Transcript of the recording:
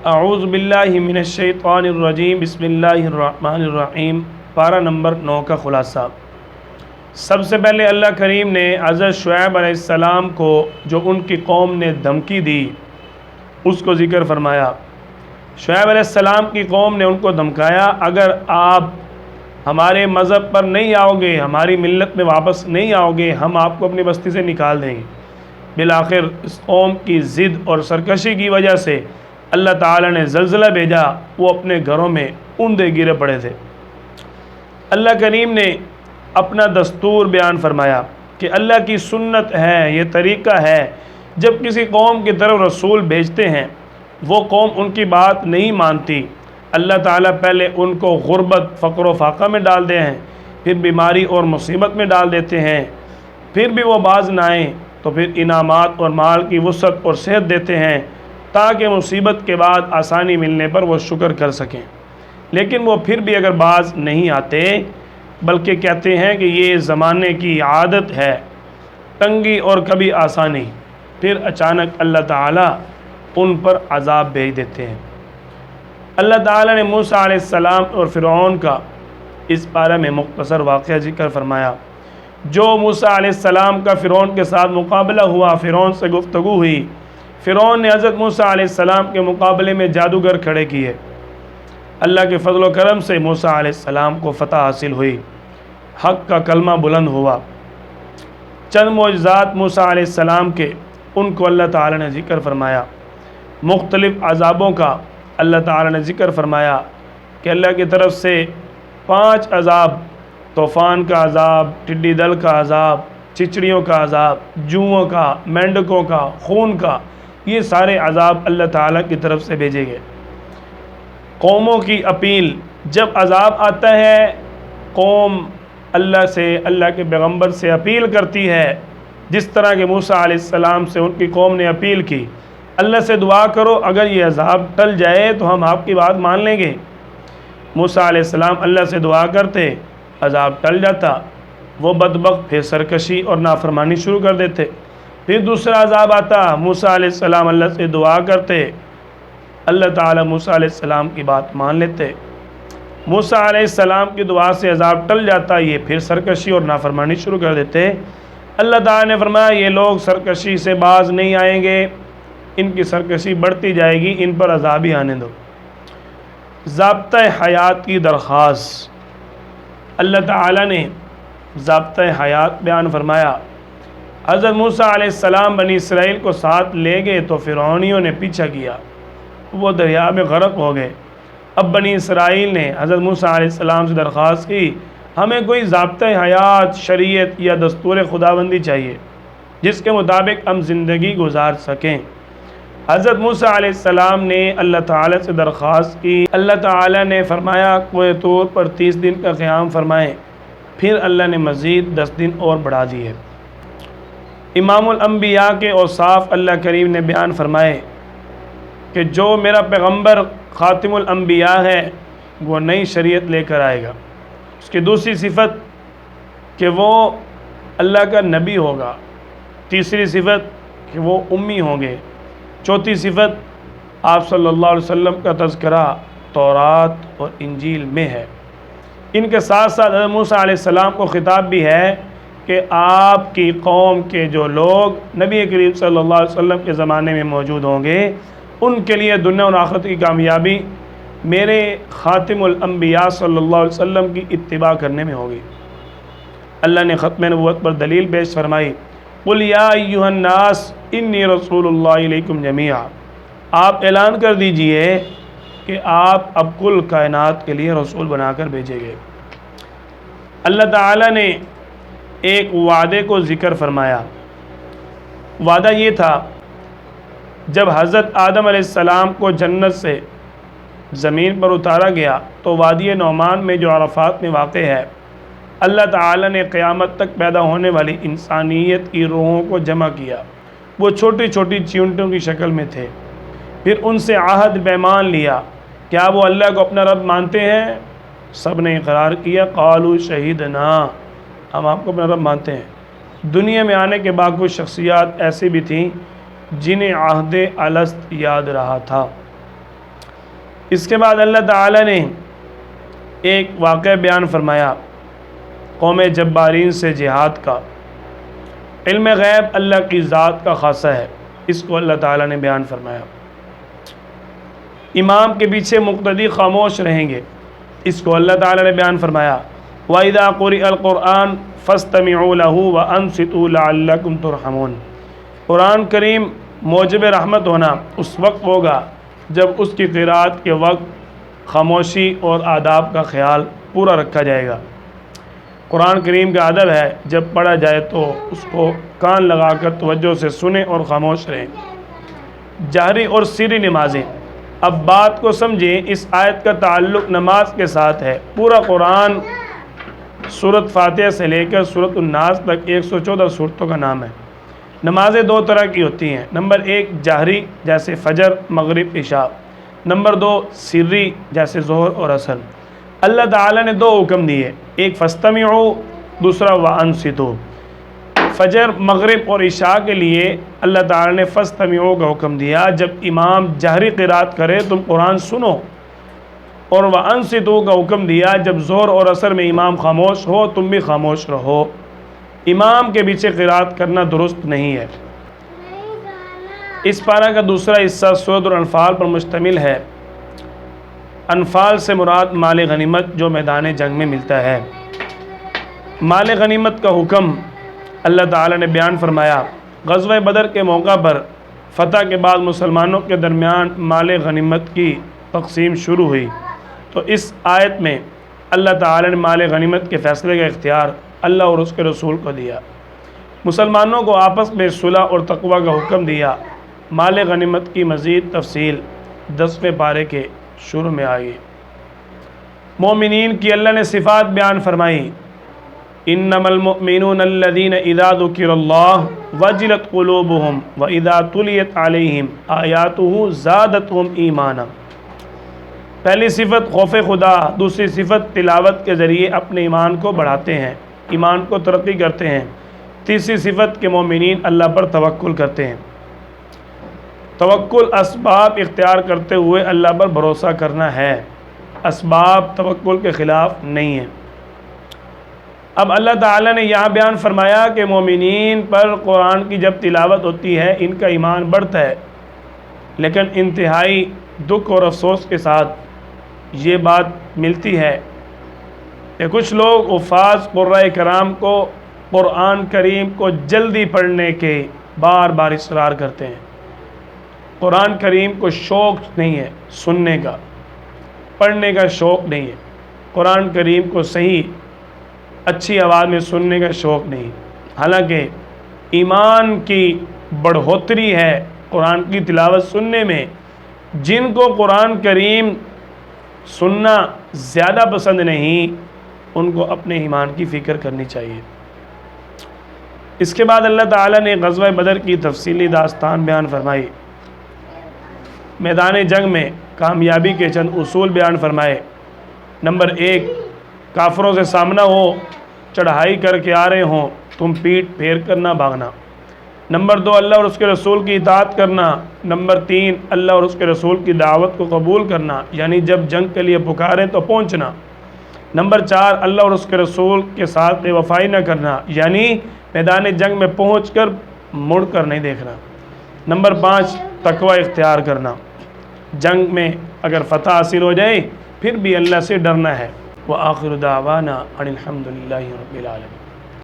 اعوذ باللہ من الشیطان الرجیم، بسم اللہ الرحمن الرحیم۔ پارہ نمبر 9 کا خلاصہ۔ سب سے پہلے اللہ کریم نے حضرت شعیب علیہ السلام کو جو ان کی قوم نے دھمکی دی اس کو ذکر فرمایا۔ شعیب علیہ السلام کی قوم نے ان کو دھمکایا، اگر آپ ہمارے مذہب پر نہیں آؤ گے، ہماری ملت میں واپس نہیں آؤ گے، ہم آپ کو اپنی بستی سے نکال دیں گے۔ بالآخر اس قوم کی ضد اور سرکشی کی وجہ سے اللہ تعالیٰ نے زلزلہ بھیجا، وہ اپنے گھروں میں اوندے گرے پڑے تھے۔ اللہ کریم نے اپنا دستور بیان فرمایا کہ اللہ کی سنت ہے، یہ طریقہ ہے، جب کسی قوم کی طرف رسول بھیجتے ہیں وہ قوم ان کی بات نہیں مانتی، اللہ تعالیٰ پہلے ان کو غربت، فقر و فاقہ میں ڈال دے ہیں، پھر بیماری اور مصیبت میں ڈال دیتے ہیں، پھر بھی وہ باز نہ آئیں تو پھر انعامات اور مال کی وسعت اور صحت دیتے ہیں تاکہ مصیبت کے بعد آسانی ملنے پر وہ شکر کر سکیں۔ لیکن وہ پھر بھی اگر باز نہیں آتے بلکہ کہتے ہیں کہ یہ زمانے کی عادت ہے، تنگی اور کبھی آسانی، پھر اچانک اللہ تعالیٰ ان پر عذاب بھیج دیتے ہیں۔ اللہ تعالیٰ نے موسیٰ علیہ السلام اور فرعون کا اس پارہ میں مختصر واقعہ ذکر فرمایا۔ جو موسیٰ علیہ السلام کا فرعون کے ساتھ مقابلہ ہوا، فرعون سے گفتگو ہوئی، فرعون نے حضرت موسیٰ علیہ السلام کے مقابلے میں جادوگر کھڑے کیے۔ اللہ کے فضل و کرم سے موسیٰ علیہ السلام کو فتح حاصل ہوئی، حق کا کلمہ بلند ہوا۔ چند معجزات موسیٰ علیہ السلام کے ان کو اللہ تعالیٰ نے ذکر فرمایا۔ مختلف عذابوں کا اللہ تعالیٰ نے ذکر فرمایا کہ اللہ کی طرف سے 5 عذاب، طوفان کا عذاب، ٹڈی دل کا عذاب، چچڑیوں کا عذاب، جوؤں کا، مینڈکوں کا، خون کا، یہ سارے عذاب اللہ تعالیٰ کی طرف سے بھیجے گئے۔ قوموں کی اپیل، جب عذاب آتا ہے قوم اللہ سے، اللہ کے پیغمبر سے اپیل کرتی ہے، جس طرح کہ موسیٰ علیہ السلام سے ان کی قوم نے اپیل کی، اللہ سے دعا کرو اگر یہ عذاب ٹل جائے تو ہم آپ کی بات مان لیں گے۔ موسیٰ علیہ السلام اللہ سے دعا کرتے، عذاب ٹل جاتا، وہ بدبخت پھر سرکشی اور نافرمانی شروع کر دیتے۔ پھر دوسرا عذاب آتا، موسیٰ علیہ السلام اللہ سے دعا کرتے، اللہ تعالیٰ موسیٰ علیہ السلام کی بات مان لیتے۔ موسیٰ علیہ السلام کی دعا سے عذاب ٹل جاتا، یہ پھر سرکشی اور نافرمانی شروع کر دیتے۔ اللہ تعالیٰ نے فرمایا یہ لوگ سرکشی سے باز نہیں آئیں گے، ان کی سرکشی بڑھتی جائے گی، ان پر عذاب ہی آنے دو۔ ضابطۂ حیات کی درخواست، اللہ تعالیٰ نے ضابطۂ حیات بیان فرمایا۔ حضرت موسیٰ علیہ السلام بنی اسرائیل کو ساتھ لے گئے تو فرعونیوں نے پیچھا کیا، وہ دریا میں غرق ہو گئے۔ اب بنی اسرائیل نے حضرت موسیٰ علیہ السلام سے درخواست کی، ہمیں کوئی ضابطۂ حیات، شریعت یا دستور خداوندی چاہیے جس کے مطابق ہم زندگی گزار سکیں۔ حضرت موسیٰ علیہ السلام نے اللہ تعالیٰ سے درخواست کی، اللہ تعالیٰ نے فرمایا کوہ طور پر 30 دن کا قیام فرمائیں، پھر اللہ نے مزید 10 دن اور بڑھا دیے۔ امام الانبیاء کے اوصاف اللہ کریم نے بیان فرمائے کہ جو میرا پیغمبر خاتم الانبیاء ہے وہ نئی شریعت لے کر آئے گا۔ اس کی دوسری صفت کہ وہ اللہ کا نبی ہوگا، تیسری صفت کہ وہ امی ہوں گے، چوتھی صفت آپ صلی اللہ علیہ وسلم کا تذکرہ تورات اور انجیل میں ہے۔ ان کے ساتھ ساتھ حضرت موسیٰ علیہ السلام کو خطاب بھی ہے کہ آپ کی قوم کے جو لوگ نبی کریم صلی اللہ علیہ وسلم کے زمانے میں موجود ہوں گے ان کے لیے دنیا اور آخرت کی کامیابی میرے خاتم الانبیاء صلی اللہ علیہ وسلم کی اتباع کرنے میں ہوگی۔ اللہ نے ختم نبوت پر دلیل پیش فرمائی، قُلْ يَا أَيُّهَا النَّاسِ إِنِّي رَسُولُ اللَّهِ إِلَيْكُمْ جَمِيعًا، آپ اعلان کر دیجئے کہ آپ اب کل کائنات کے لیے رسول بنا کر بھیجے گئے۔ اللہ تعالیٰ نے ایک وعدے کو ذکر فرمایا۔ وعدہ یہ تھا جب حضرت آدم علیہ السلام کو جنت سے زمین پر اتارا گیا تو وادی نعمان میں جو عرفات میں واقع ہے، اللہ تعالیٰ نے قیامت تک پیدا ہونے والی انسانیت کی روحوں کو جمع کیا۔ وہ چھوٹی چھوٹی چیونٹوں کی شکل میں تھے۔ پھر ان سے عہد پیمان لیا، کیا وہ اللہ کو اپنا رب مانتے ہیں؟ سب نے اقرار کیا، قالوا شہیدنا، ہم آپ کو اپنا رب مانتے ہیں۔ دنیا میں آنے کے بعد کچھ شخصیات ایسی بھی تھیں جنہیں عہد الست یاد رہا تھا۔ اس کے بعد اللہ تعالیٰ نے ایک واقعہ بیان فرمایا قوم جبارین سے جہاد کا۔ علم غیب اللہ کی ذات کا خاصہ ہے، اس کو اللہ تعالیٰ نے بیان فرمایا۔ امام کے پیچھے مقتدی خاموش رہیں گے، اس کو اللہ تعالیٰ نے بیان فرمایا۔ وَإِذَا قُرِئَ الْقُرْآنُ فَاسْتَمِعُوا لَهُ وَأَنصِتُوا لَعَلَّكُمْ تُرْحَمُونَ۔ قرآن کریم موجب رحمت ہونا اس وقت ہوگا جب اس کی قرأت کے وقت خاموشی اور آداب کا خیال پورا رکھا جائے گا۔ قرآن کریم کا ادب ہے جب پڑھا جائے تو اس کو کان لگا کر توجہ سے سنیں اور خاموش رہیں۔ جہری اور سری نمازیں، اب بات کو سمجھیں، اس آیت کا تعلق نماز کے ساتھ ہے۔ پورا قرآن سورۃ فاتحہ سے لے کر سورۃ الناس تک 114 سورتوں کا نام ہے۔ نمازیں دو طرح کی ہوتی ہیں، نمبر 1 جہری جیسے فجر، مغرب، عشاء، نمبر 2 سری جیسے ظہر اور عصر۔ اللہ تعالیٰ نے دو حکم دیے، ایک فاستمعوا، دوسرا وانصتوا۔ فجر، مغرب اور عشاء کے لیے اللہ تعالیٰ نے فاستمعوا کا حکم دیا، جب امام جہری قرأت کرے تم قرآن سنو، اور وانصتوا کا حکم دیا جب ظہر اور عصر میں امام خاموش ہو تم بھی خاموش رہو۔ امام کے پیچھے قرأت کرنا درست نہیں ہے۔ اس پارہ کا دوسرا حصہ سورۃ الانفال پر مشتمل ہے۔ انفال سے مراد مال غنیمت جو میدان جنگ میں ملتا ہے۔ مال غنیمت کا حکم اللہ تعالیٰ نے بیان فرمایا۔ غزوہ بدر کے موقع پر فتح کے بعد مسلمانوں کے درمیان مال غنیمت کی تقسیم شروع ہوئی، تو اس آیت میں اللہ تعالیٰ نے مال غنیمت کے فیصلے کا اختیار اللہ اور اس کے رسول کو دیا۔ مسلمانوں کو آپس میں صلح اور تقوی کا حکم دیا۔ مال غنیمت کی مزید تفصیل 10ویں پارے کے شروع میں آئی۔ مومنین کی اللہ نے صفات بیان فرمائی۔ انما المؤمنون الذین اذا ذکر اللہ وجلت قلوبہم واذا تلیت علیہم آیاتہ زادتہم ایمانا۔ پہلی صفت خوف خدا، دوسری صفت تلاوت کے ذریعے اپنے ایمان کو بڑھاتے ہیں، ایمان کو ترقی کرتے ہیں، تیسری صفت کہ مومنین اللہ پر توکل کرتے ہیں۔ توکل اسباب اختیار کرتے ہوئے اللہ پر بھروسہ کرنا ہے، اسباب توکل کے خلاف نہیں ہیں۔ اب اللہ تعالیٰ نے یہاں بیان فرمایا کہ مومنین پر قرآن کی جب تلاوت ہوتی ہے ان کا ایمان بڑھتا ہے، لیکن انتہائی دکھ اور افسوس کے ساتھ یہ بات ملتی ہے کہ کچھ لوگ حفاظ قرۂ کرام کو قرآن کریم کو جلدی پڑھنے کے بار بار اصرار کرتے ہیں۔ قرآن کریم کو شوق نہیں ہے سننے کا، پڑھنے کا شوق نہیں ہے، قرآن کریم کو صحیح اچھی آواز میں سننے کا شوق نہیں، حالانکہ ایمان کی بڑھوتری ہے قرآن کی تلاوت سننے میں۔ جن کو قرآن کریم سننا زیادہ پسند نہیں ان کو اپنے ایمان کی فکر کرنی چاہیے۔ اس کے بعد اللہ تعالیٰ نے غزوہ بدر کی تفصیلی داستان بیان فرمائی۔ میدان جنگ میں کامیابی کے چند اصول بیان فرمائے۔ نمبر 1 کافروں سے سامنا ہو، چڑھائی کر کے آ رہے ہوں، تم پیٹ پھیر کر نہ بھاگنا۔ نمبر 2 اللہ اور اس کے رسول کی اطاعت کرنا۔ نمبر 3 اللہ اور اس کے رسول کی دعوت کو قبول کرنا، یعنی جب جنگ کے لیے پکاریں تو پہنچنا۔ نمبر 4 اللہ اور اس کے رسول کے ساتھ بے وفائی نہ کرنا، یعنی میدان جنگ میں پہنچ کر مڑ کر نہیں دیکھنا۔ نمبر 5 تقوی اختیار کرنا، جنگ میں اگر فتح حاصل ہو جائے پھر بھی اللہ سے ڈرنا ہے۔ وآخر دعوانا ان الحمد للہ رب العالمین۔